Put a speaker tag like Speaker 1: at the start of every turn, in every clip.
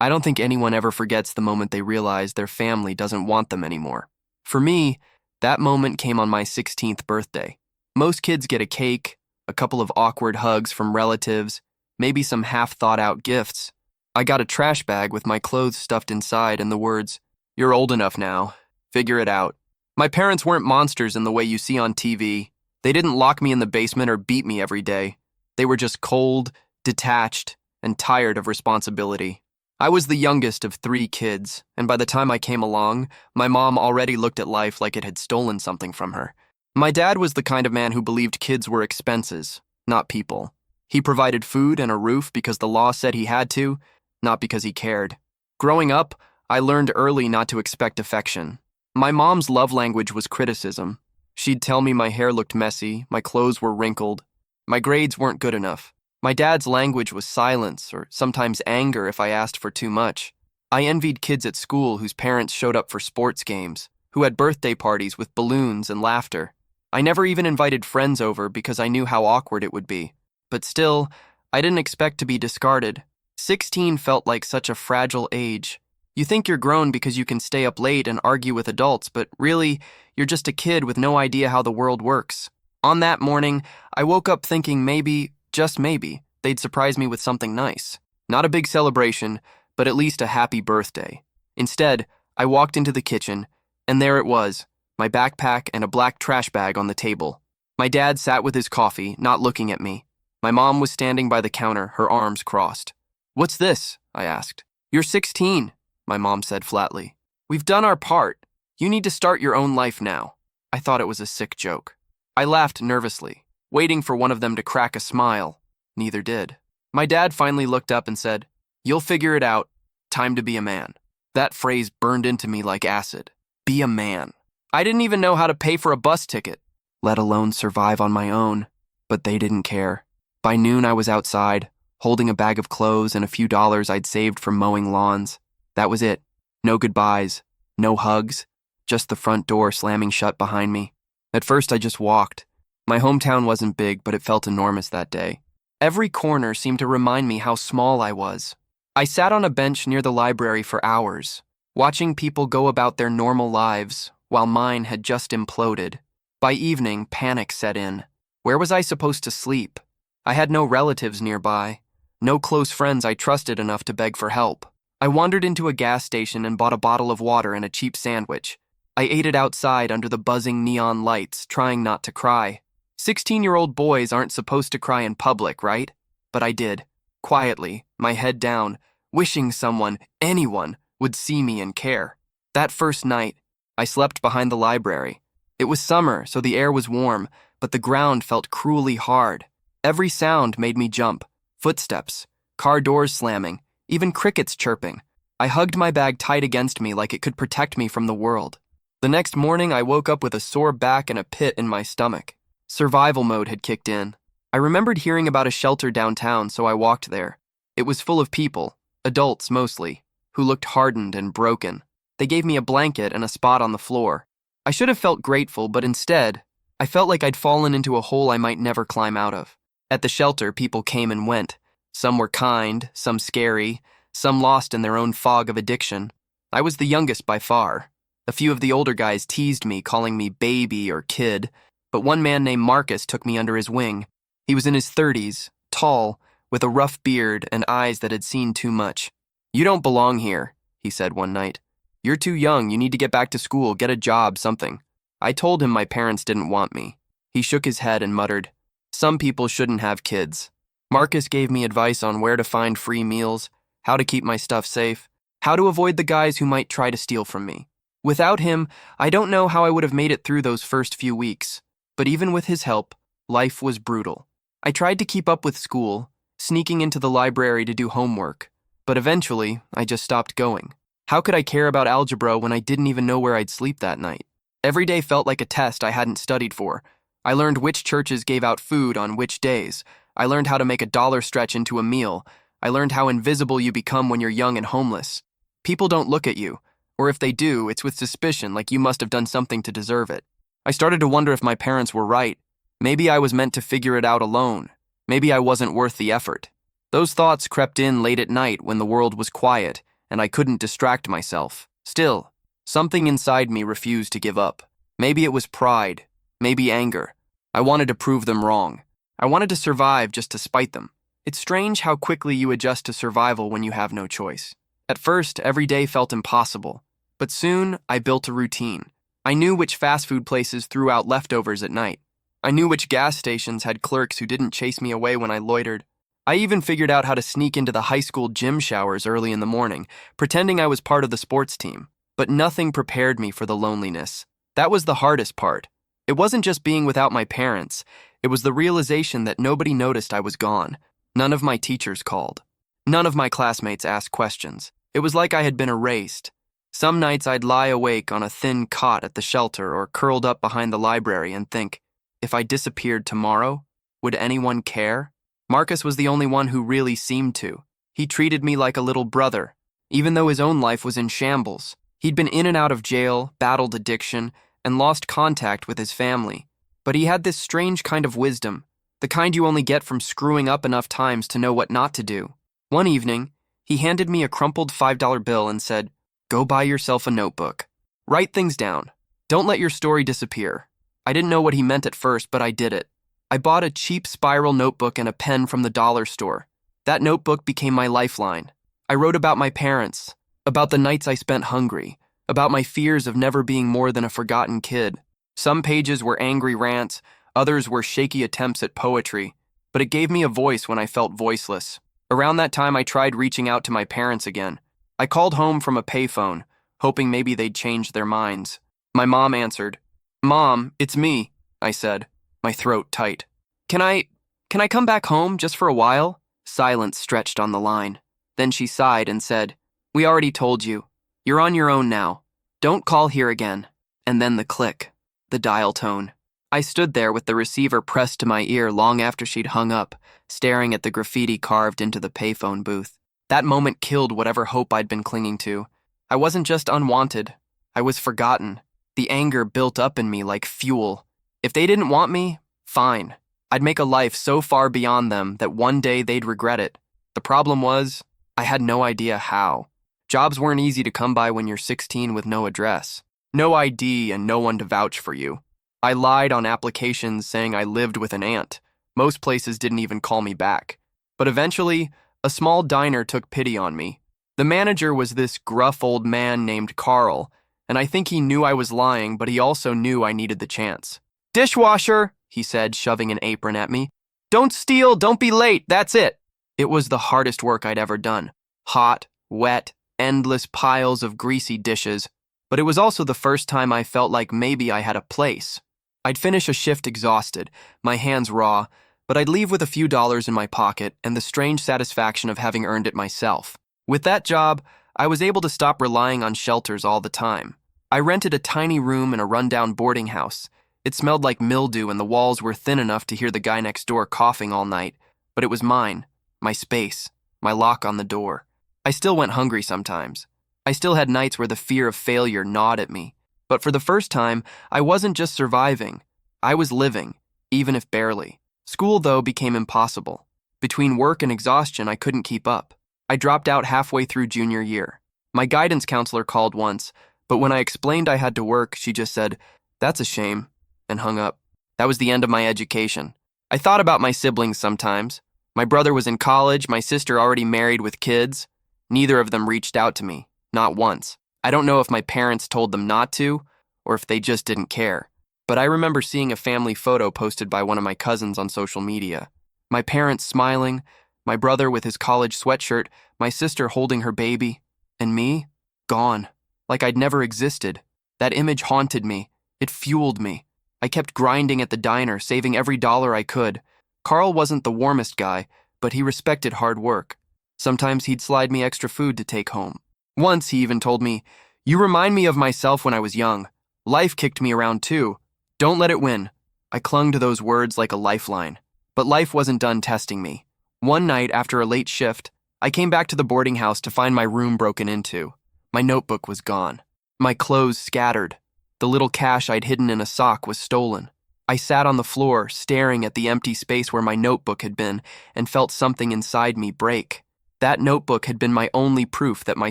Speaker 1: I don't think anyone ever forgets the moment they realize their family doesn't want them anymore. For me, that moment came on my 16th birthday. Most kids get a cake, a couple of awkward hugs from relatives, maybe some half-thought-out gifts. I got a trash bag with my clothes stuffed inside and the words, "You're old enough now. Figure it out." My parents weren't monsters in the way you see on TV. They didn't lock me in the basement or beat me every day. They were just cold, detached, and tired of responsibility. I was the youngest of 3 kids, and by the time I came along, my mom already looked at life like it had stolen something from her. My dad was the kind of man who believed kids were expenses, not people. He provided food and a roof because the law said he had to, not because he cared. Growing up, I learned early not to expect affection. My mom's love language was criticism. She'd tell me my hair looked messy, my clothes were wrinkled, my grades weren't good enough. My dad's language was silence or sometimes anger if I asked for too much. I envied kids at school whose parents showed up for sports games, who had birthday parties with balloons and laughter. I never even invited friends over because I knew how awkward it would be. But still, I didn't expect to be discarded. 16 felt like such a fragile age. You think you're grown because you can stay up late and argue with adults, but really, you're just a kid with no idea how the world works. On that morning, I woke up thinking maybe, just maybe, they'd surprise me with something nice. Not a big celebration, but at least a happy birthday. Instead, I walked into the kitchen, and there it was, my backpack and a black trash bag on the table. My dad sat with his coffee, not looking at me. My mom was standing by the counter, her arms crossed. "What's this?" I asked. "You're 16, my mom said flatly. "We've done our part. You need to start your own life now." I thought it was a sick joke. I laughed nervously, waiting for one of them to crack a smile. Neither did. My dad finally looked up and said, "You'll figure it out. Time to be a man." That phrase burned into me like acid. Be a man. I didn't even know how to pay for a bus ticket, let alone survive on my own. But they didn't care. By noon, I was outside, holding a bag of clothes and a few dollars I'd saved from mowing lawns. That was it. No goodbyes, no hugs, just the front door slamming shut behind me. At first, I just walked. My hometown wasn't big, but it felt enormous that day. Every corner seemed to remind me how small I was. I sat on a bench near the library for hours, watching people go about their normal lives, while mine had just imploded. By evening, panic set in. Where was I supposed to sleep? I had no relatives nearby, no close friends I trusted enough to beg for help. I wandered into a gas station and bought a bottle of water and a cheap sandwich. I ate it outside under the buzzing neon lights, trying not to cry. 16-year-old boys aren't supposed to cry in public, right? But I did, quietly, my head down, wishing someone, anyone, would see me and care. That first night, I slept behind the library. It was summer, so the air was warm, but the ground felt cruelly hard. Every sound made me jump. Footsteps, car doors slamming, even crickets chirping. I hugged my bag tight against me like it could protect me from the world. The next morning, I woke up with a sore back and a pit in my stomach. Survival mode had kicked in. I remembered hearing about a shelter downtown, so I walked there. It was full of people, adults mostly, who looked hardened and broken. They gave me a blanket and a spot on the floor. I should have felt grateful, but instead, I felt like I'd fallen into a hole I might never climb out of. At the shelter, people came and went. Some were kind, some scary, some lost in their own fog of addiction. I was the youngest by far. A few of the older guys teased me, calling me baby or kid, but one man named Marcus took me under his wing. He was in his 30s, tall, with a rough beard and eyes that had seen too much. "You don't belong here," he said one night. "You're too young, you need to get back to school, get a job, something." I told him my parents didn't want me. He shook his head and muttered, "Some people shouldn't have kids." Marcus gave me advice on where to find free meals, how to keep my stuff safe, how to avoid the guys who might try to steal from me. Without him, I don't know how I would have made it through those first few weeks. But even with his help, life was brutal. I tried to keep up with school, sneaking into the library to do homework, but eventually, I just stopped going. How could I care about algebra when I didn't even know where I'd sleep that night? Every day felt like a test I hadn't studied for. I learned which churches gave out food on which days. I learned how to make a dollar stretch into a meal. I learned how invisible you become when you're young and homeless. People don't look at you, or if they do, it's with suspicion, like you must have done something to deserve it. I started to wonder if my parents were right. Maybe I was meant to figure it out alone. Maybe I wasn't worth the effort. Those thoughts crept in late at night when the world was quiet, and I couldn't distract myself. Still, something inside me refused to give up. Maybe it was pride, maybe anger. I wanted to prove them wrong. I wanted to survive just to spite them. It's strange how quickly you adjust to survival when you have no choice. At first, every day felt impossible, but soon I built a routine. I knew which fast food places threw out leftovers at night. I knew which gas stations had clerks who didn't chase me away when I loitered. I even figured out how to sneak into the high school gym showers early in the morning, pretending I was part of the sports team. But nothing prepared me for the loneliness. That was the hardest part. It wasn't just being without my parents. It was the realization that nobody noticed I was gone. None of my teachers called. None of my classmates asked questions. It was like I had been erased. Some nights I'd lie awake on a thin cot at the shelter or curled up behind the library and think, if I disappeared tomorrow, would anyone care? Marcus was the only one who really seemed to. He treated me like a little brother, even though his own life was in shambles. He'd been in and out of jail, battled addiction, and lost contact with his family. But he had this strange kind of wisdom, the kind you only get from screwing up enough times to know what not to do. One evening, he handed me a crumpled $5 bill and said, "Go buy yourself a notebook. Write things down. Don't let your story disappear." I didn't know what he meant at first, but I did it. I bought a cheap spiral notebook and a pen from the dollar store. That notebook became my lifeline. I wrote about my parents, about the nights I spent hungry, about my fears of never being more than a forgotten kid. Some pages were angry rants, others were shaky attempts at poetry, but it gave me a voice when I felt voiceless. Around that time, I tried reaching out to my parents again. I called home from a payphone, hoping maybe they'd change their minds. My mom answered. "Mom, it's me," I said, my throat tight. Can I come back home just for a while?" Silence stretched on the line. Then she sighed and said, "We already told you. You're on your own now. Don't call here again." And then the click, the dial tone. I stood there with the receiver pressed to my ear long after she'd hung up, staring at the graffiti carved into the payphone booth. That moment killed whatever hope I'd been clinging to. I wasn't just unwanted. I was forgotten. The anger built up in me like fuel. If they didn't want me, fine. I'd make a life so far beyond them that one day they'd regret it. The problem was, I had no idea how. Jobs weren't easy to come by when you're 16 with no address, no ID, and no one to vouch for you. I lied on applications saying I lived with an aunt. Most places didn't even call me back. But eventually, a small diner took pity on me. The manager was this gruff old man named Carl, and I think he knew I was lying, but he also knew I needed the chance. "Dishwasher," he said, shoving an apron at me. "Don't steal, don't be late, that's it." It was the hardest work I'd ever done. Hot, wet, endless piles of greasy dishes. But it was also the first time I felt like maybe I had a place. I'd finish a shift exhausted, my hands raw, but I'd leave with a few dollars in my pocket and the strange satisfaction of having earned it myself. With that job, I was able to stop relying on shelters all the time. I rented a tiny room in a rundown boarding house. It smelled like mildew and the walls were thin enough to hear the guy next door coughing all night, but it was mine, my space, my lock on the door. I still went hungry sometimes. I still had nights where the fear of failure gnawed at me. But for the first time, I wasn't just surviving. I was living, even if barely. School, though, became impossible. Between work and exhaustion, I couldn't keep up. I dropped out halfway through junior year. My guidance counselor called once, but when I explained I had to work, she just said, "That's a shame," and hung up. That was the end of my education. I thought about my siblings sometimes. My brother was in college, my sister already married with kids. Neither of them reached out to me, not once. I don't know if my parents told them not to, or if they just didn't care. But I remember seeing a family photo posted by one of my cousins on social media. My parents smiling, my brother with his college sweatshirt, my sister holding her baby, and me, gone, like I'd never existed. That image haunted me. It fueled me. I kept grinding at the diner, saving every dollar I could. Carl wasn't the warmest guy, but he respected hard work. Sometimes he'd slide me extra food to take home. Once he even told me, "You remind me of myself when I was young. Life kicked me around too. Don't let it win." I clung to those words like a lifeline. But life wasn't done testing me. One night after a late shift, I came back to the boarding house to find my room broken into. My notebook was gone. My clothes scattered. The little cash I'd hidden in a sock was stolen. I sat on the floor, staring at the empty space where my notebook had been, and felt something inside me break. That notebook had been my only proof that my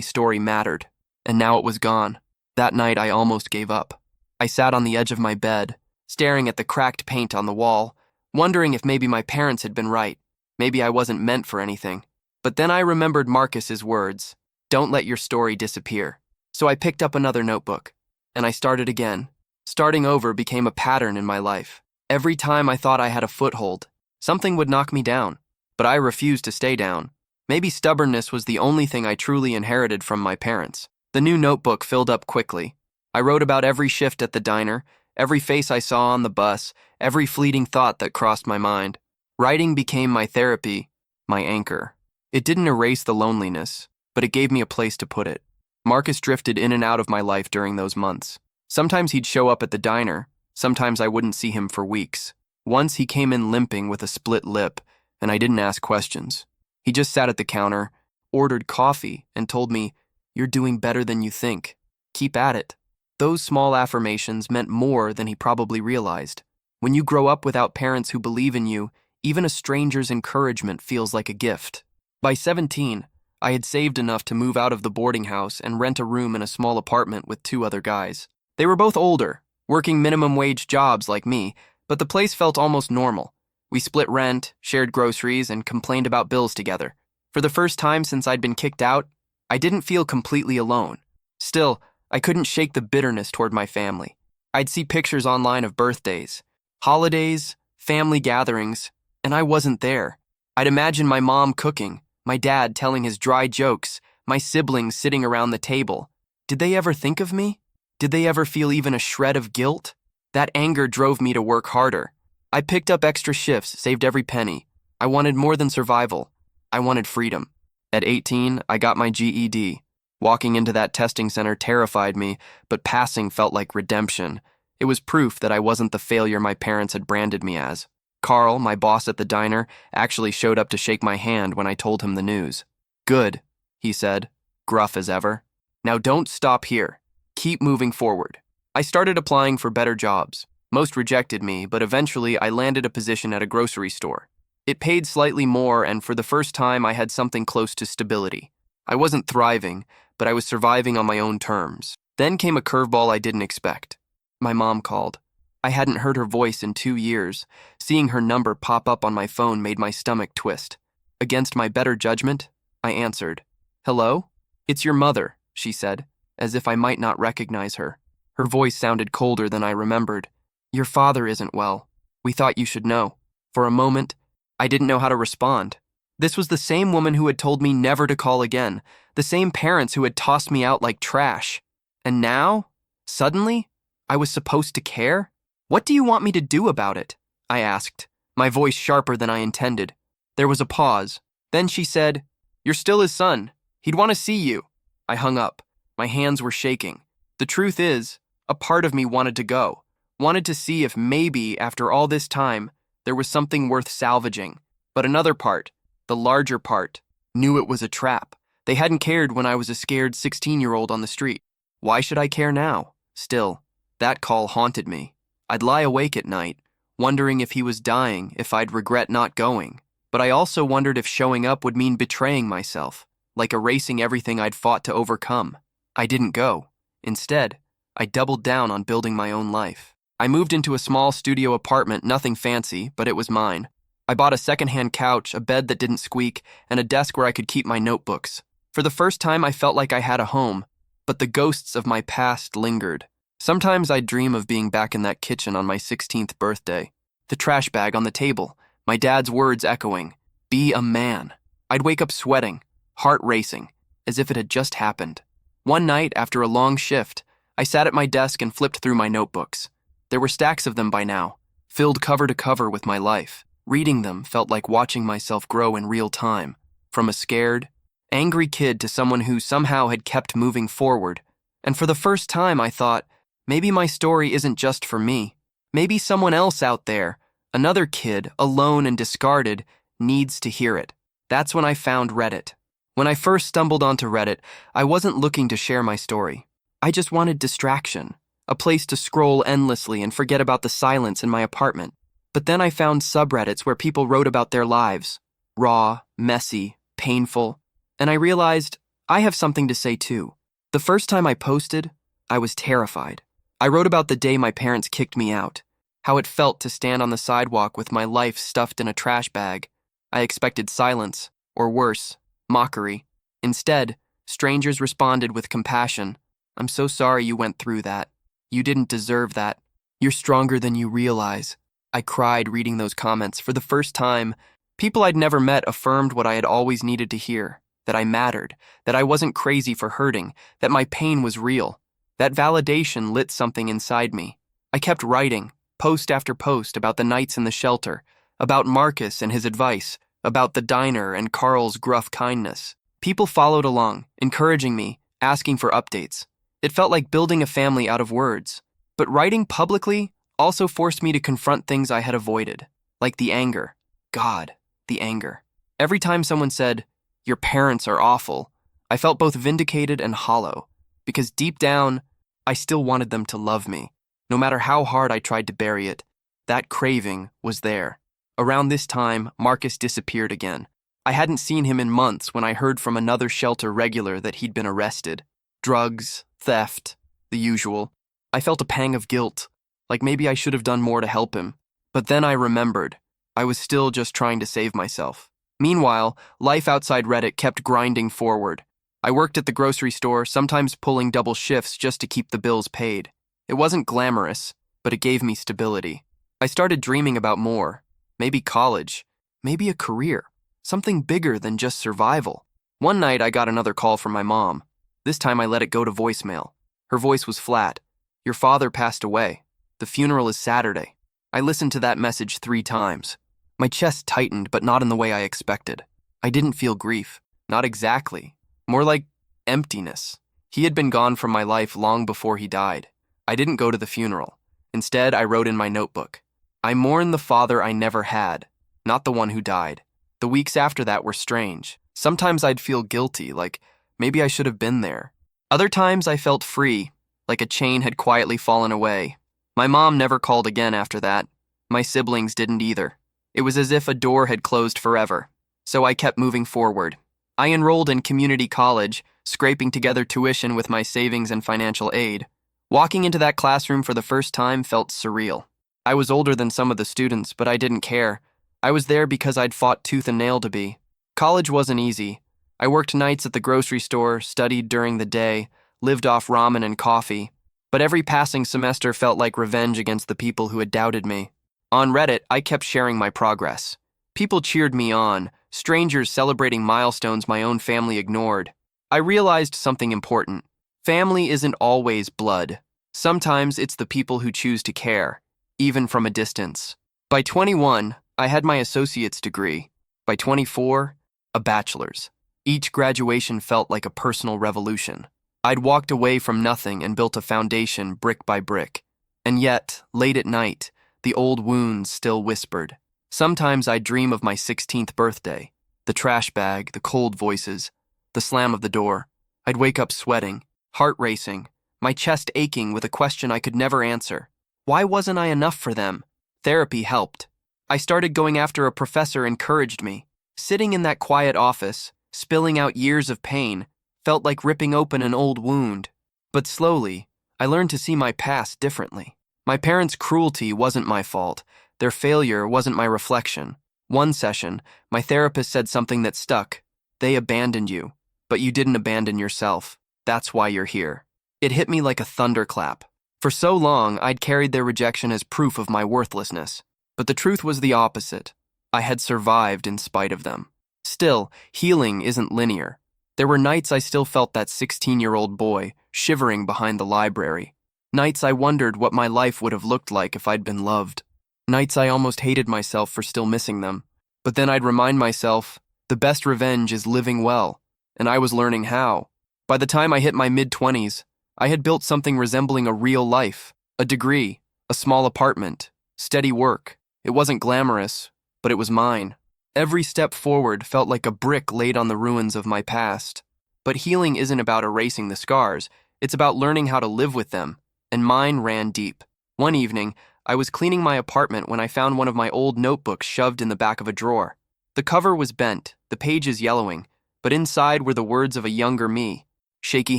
Speaker 1: story mattered, and now it was gone. That night, I almost gave up. I sat on the edge of my bed, staring at the cracked paint on the wall, wondering if maybe my parents had been right. Maybe I wasn't meant for anything. But then I remembered Marcus's words, "Don't let your story disappear." So I picked up another notebook, and I started again. Starting over became a pattern in my life. Every time I thought I had a foothold, something would knock me down, but I refused to stay down. Maybe stubbornness was the only thing I truly inherited from my parents. The new notebook filled up quickly. I wrote about every shift at the diner, every face I saw on the bus, every fleeting thought that crossed my mind. Writing became my therapy, my anchor. It didn't erase the loneliness, but it gave me a place to put it. Marcus drifted in and out of my life during those months. Sometimes he'd show up at the diner, sometimes I wouldn't see him for weeks. Once he came in limping with a split lip, and I didn't ask questions. He just sat at the counter, ordered coffee, and told me, "You're doing better than you think. Keep at it." Those small affirmations meant more than he probably realized. When you grow up without parents who believe in you, even a stranger's encouragement feels like a gift. By 17, I had saved enough to move out of the boarding house and rent a room in a small apartment with 2 other guys. They were both older, working minimum wage jobs like me, but the place felt almost normal. We split rent, shared groceries, and complained about bills together. For the first time since I'd been kicked out, I didn't feel completely alone. Still, I couldn't shake the bitterness toward my family. I'd see pictures online of birthdays, holidays, family gatherings, and I wasn't there. I'd imagine my mom cooking, my dad telling his dry jokes, my siblings sitting around the table. Did they ever think of me? Did they ever feel even a shred of guilt? That anger drove me to work harder. I picked up extra shifts, saved every penny. I wanted more than survival. I wanted freedom. At 18, I got my GED. Walking into that testing center terrified me, but passing felt like redemption. It was proof that I wasn't the failure my parents had branded me as. Carl, my boss at the diner, actually showed up to shake my hand when I told him the news. "Good," he said, gruff as ever. "Now don't stop here. Keep moving forward." I started applying for better jobs. Most rejected me, but eventually I landed a position at a grocery store. It paid slightly more, and for the first time I had something close to stability. I wasn't thriving, but I was surviving on my own terms. Then came a curveball I didn't expect. My mom called. I hadn't heard her voice in 2 years. Seeing her number pop up on my phone made my stomach twist. Against my better judgment, I answered. "Hello? It's your mother," she said, as if I might not recognize her. Her voice sounded colder than I remembered. "Your father isn't well. We thought you should know." For a moment, I didn't know how to respond. This was the same woman who had told me never to call again, the same parents who had tossed me out like trash. And now, suddenly, I was supposed to care? "What do you want me to do about it?" I asked, my voice sharper than I intended. There was a pause. Then she said, "You're still his son. He'd want to see you." I hung up. My hands were shaking. The truth is, a part of me wanted to go, wanted to see if maybe, after all this time, there was something worth salvaging. But another part, the larger part, knew it was a trap. They hadn't cared when I was a scared 16-year-old on the street. Why should I care now? Still, that call haunted me. I'd lie awake at night, wondering if he was dying, if I'd regret not going. But I also wondered if showing up would mean betraying myself, like erasing everything I'd fought to overcome. I didn't go. Instead, I doubled down on building my own life. I moved into a small studio apartment, nothing fancy, but it was mine. I bought a secondhand couch, a bed that didn't squeak, and a desk where I could keep my notebooks. For the first time, I felt like I had a home, but the ghosts of my past lingered. Sometimes I'd dream of being back in that kitchen on my 16th birthday. The trash bag on the table, my dad's words echoing, "Be a man." I'd wake up sweating, heart racing, as if it had just happened. One night, after a long shift, I sat at my desk and flipped through my notebooks. There were stacks of them by now, filled cover to cover with my life. Reading them felt like watching myself grow in real time, from a scared, angry kid to someone who somehow had kept moving forward. And for the first time, I thought, maybe my story isn't just for me. Maybe someone else out there, another kid, alone and discarded, needs to hear it. That's when I found Reddit. When I first stumbled onto Reddit, I wasn't looking to share my story. I just wanted distraction, a place to scroll endlessly and forget about the silence in my apartment. But then I found subreddits where people wrote about their lives. Raw, messy, painful. And I realized I have something to say too. The first time I posted, I was terrified. I wrote about the day my parents kicked me out, how it felt to stand on the sidewalk with my life stuffed in a trash bag. I expected silence, or worse, mockery. Instead, strangers responded with compassion. "I'm so sorry you went through that. You didn't deserve that. You're stronger than you realize." I cried reading those comments. For the first time, people I'd never met affirmed what I had always needed to hear, that I mattered, that I wasn't crazy for hurting, that my pain was real. That validation lit something inside me. I kept writing, post after post, about the nights in the shelter, about Marcus and his advice, about the diner and Carl's gruff kindness. People followed along, encouraging me, asking for updates. It felt like building a family out of words. But writing publicly also forced me to confront things I had avoided, like the anger. God, the anger. Every time someone said, "Your parents are awful," I felt both vindicated and hollow, because deep down, I still wanted them to love me. No matter how hard I tried to bury it, that craving was there. Around this time, Marcus disappeared again. I hadn't seen him in months when I heard from another shelter regular that he'd been arrested. Drugs, theft, the usual. I felt a pang of guilt, like maybe I should have done more to help him. But then I remembered, I was still just trying to save myself. Meanwhile, life outside Reddit kept grinding forward. I worked at the grocery store, sometimes pulling double shifts just to keep the bills paid. It wasn't glamorous, but it gave me stability. I started dreaming about more. Maybe college, maybe a career, something bigger than just survival. One night I got another call from my mom. This time I let it go to voicemail. Her voice was flat. "Your father passed away. The funeral is Saturday." I listened to that message 3 times. My chest tightened, but not in the way I expected. I didn't feel grief. Not exactly. More like emptiness. He had been gone from my life long before he died. I didn't go to the funeral. Instead, I wrote in my notebook, "I mourn the father I never had, not the one who died." The weeks after that were strange. Sometimes I'd feel guilty, like maybe I should have been there. Other times I felt free, like a chain had quietly fallen away. My mom never called again after that. My siblings didn't either. It was as if a door had closed forever. So I kept moving forward. I enrolled in community college, scraping together tuition with my savings and financial aid. Walking into that classroom for the first time felt surreal. I was older than some of the students, but I didn't care. I was there because I'd fought tooth and nail to be. College wasn't easy. I worked nights at the grocery store, studied during the day, lived off ramen and coffee. But every passing semester felt like revenge against the people who had doubted me. On Reddit, I kept sharing my progress. People cheered me on, strangers celebrating milestones my own family ignored. I realized something important. Family isn't always blood. Sometimes it's the people who choose to care, even from a distance. By 21, I had my associate's degree. By 24, a bachelor's. Each graduation felt like a personal revolution. I'd walked away from nothing and built a foundation brick by brick. And yet, late at night, the old wounds still whispered. Sometimes I'd dream of my 16th birthday, the trash bag, the cold voices, the slam of the door. I'd wake up sweating, heart racing, my chest aching with a question I could never answer. Why wasn't I enough for them? Therapy helped. I started going after a professor encouraged me. Sitting in that quiet office, spilling out years of pain, felt like ripping open an old wound. But slowly, I learned to see my past differently. My parents' cruelty wasn't my fault. Their failure wasn't my reflection. One session, my therapist said something that stuck. They abandoned you, but you didn't abandon yourself. That's why you're here. It hit me like a thunderclap. For so long, I'd carried their rejection as proof of my worthlessness. But the truth was the opposite. I had survived in spite of them. Still, healing isn't linear. There were nights I still felt that 16-year-old boy, shivering behind the library. Nights I wondered what my life would have looked like if I'd been loved. Nights I almost hated myself for still missing them. But then I'd remind myself, the best revenge is living well, and I was learning how. By the time I hit my mid-20s, I had built something resembling a real life, a degree, a small apartment, steady work. It wasn't glamorous, but it was mine. Every step forward felt like a brick laid on the ruins of my past. But healing isn't about erasing the scars, it's about learning how to live with them, and mine ran deep. One evening, I was cleaning my apartment when I found one of my old notebooks shoved in the back of a drawer. The cover was bent, the pages yellowing, but inside were the words of a younger me, shaky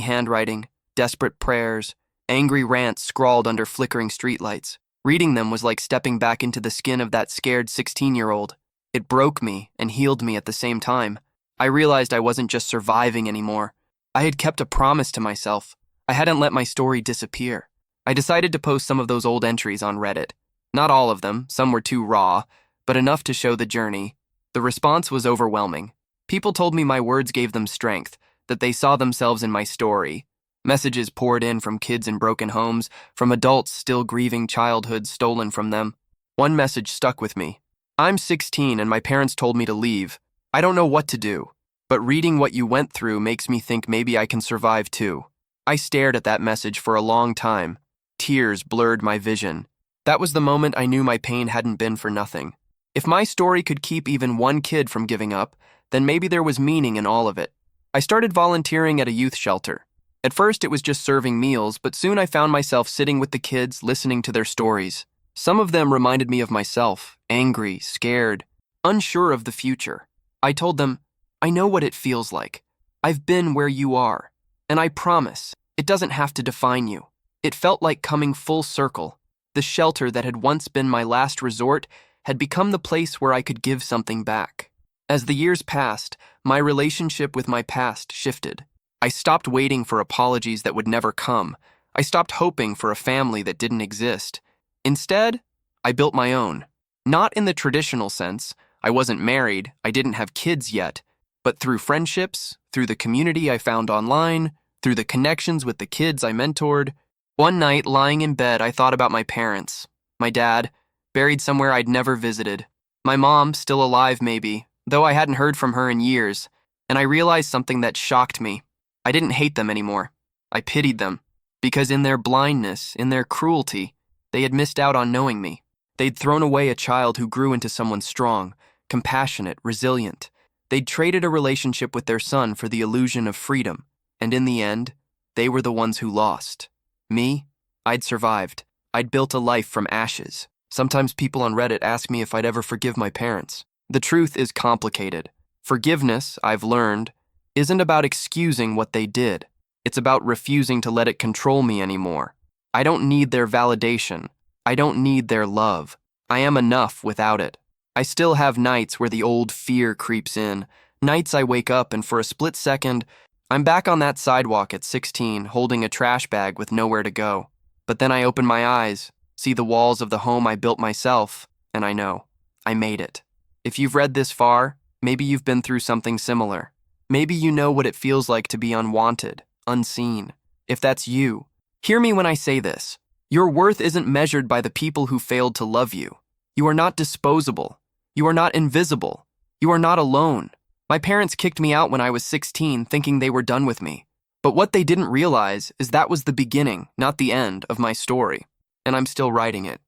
Speaker 1: handwriting, desperate prayers, angry rants scrawled under flickering streetlights. Reading them was like stepping back into the skin of that scared 16-year-old. It broke me and healed me at the same time. I realized I wasn't just surviving anymore. I had kept a promise to myself. I hadn't let my story disappear. I decided to post some of those old entries on Reddit. Not all of them, some were too raw, but enough to show the journey. The response was overwhelming. People told me my words gave them strength, that they saw themselves in my story. Messages poured in from kids in broken homes, from adults still grieving childhoods stolen from them. One message stuck with me. I'm 16 and my parents told me to leave. I don't know what to do, but reading what you went through makes me think maybe I can survive too. I stared at that message for a long time. Tears blurred my vision. That was the moment I knew my pain hadn't been for nothing. If my story could keep even one kid from giving up, then maybe there was meaning in all of it. I started volunteering at a youth shelter. At first, it was just serving meals, but soon I found myself sitting with the kids, listening to their stories. Some of them reminded me of myself, angry, scared, unsure of the future. I told them, I know what it feels like. I've been where you are, and I promise, it doesn't have to define you. It felt like coming full circle. The shelter that had once been my last resort had become the place where I could give something back. As the years passed, my relationship with my past shifted. I stopped waiting for apologies that would never come. I stopped hoping for a family that didn't exist. Instead, I built my own. Not in the traditional sense. I wasn't married, I didn't have kids yet, but through friendships, through the community I found online, through the connections with the kids I mentored. One night, lying in bed, I thought about my parents. My dad, buried somewhere I'd never visited. My mom, still alive maybe, though I hadn't heard from her in years. And I realized something that shocked me. I didn't hate them anymore. I pitied them, because in their blindness, in their cruelty, they had missed out on knowing me. They'd thrown away a child who grew into someone strong, compassionate, resilient. They'd traded a relationship with their son for the illusion of freedom, and in the end, they were the ones who lost. Me? I'd survived. I'd built a life from ashes. Sometimes people on Reddit ask me if I'd ever forgive my parents. The truth is complicated. Forgiveness, I've learned, isn't about excusing what they did. It's about refusing to let it control me anymore. I don't need their validation. I don't need their love. I am enough without it. I still have nights where the old fear creeps in, nights I wake up and for a split second, I'm back on that sidewalk at 16, holding a trash bag with nowhere to go. But then I open my eyes, see the walls of the home I built myself, and I know, I made it. If you've read this far, maybe you've been through something similar. Maybe you know what it feels like to be unwanted, unseen. If that's you, hear me when I say this. Your worth isn't measured by the people who failed to love you. You are not disposable. You are not invisible. You are not alone. My parents kicked me out when I was 16, thinking they were done with me. But what they didn't realize is that was the beginning, not the end, of my story. And I'm still writing it.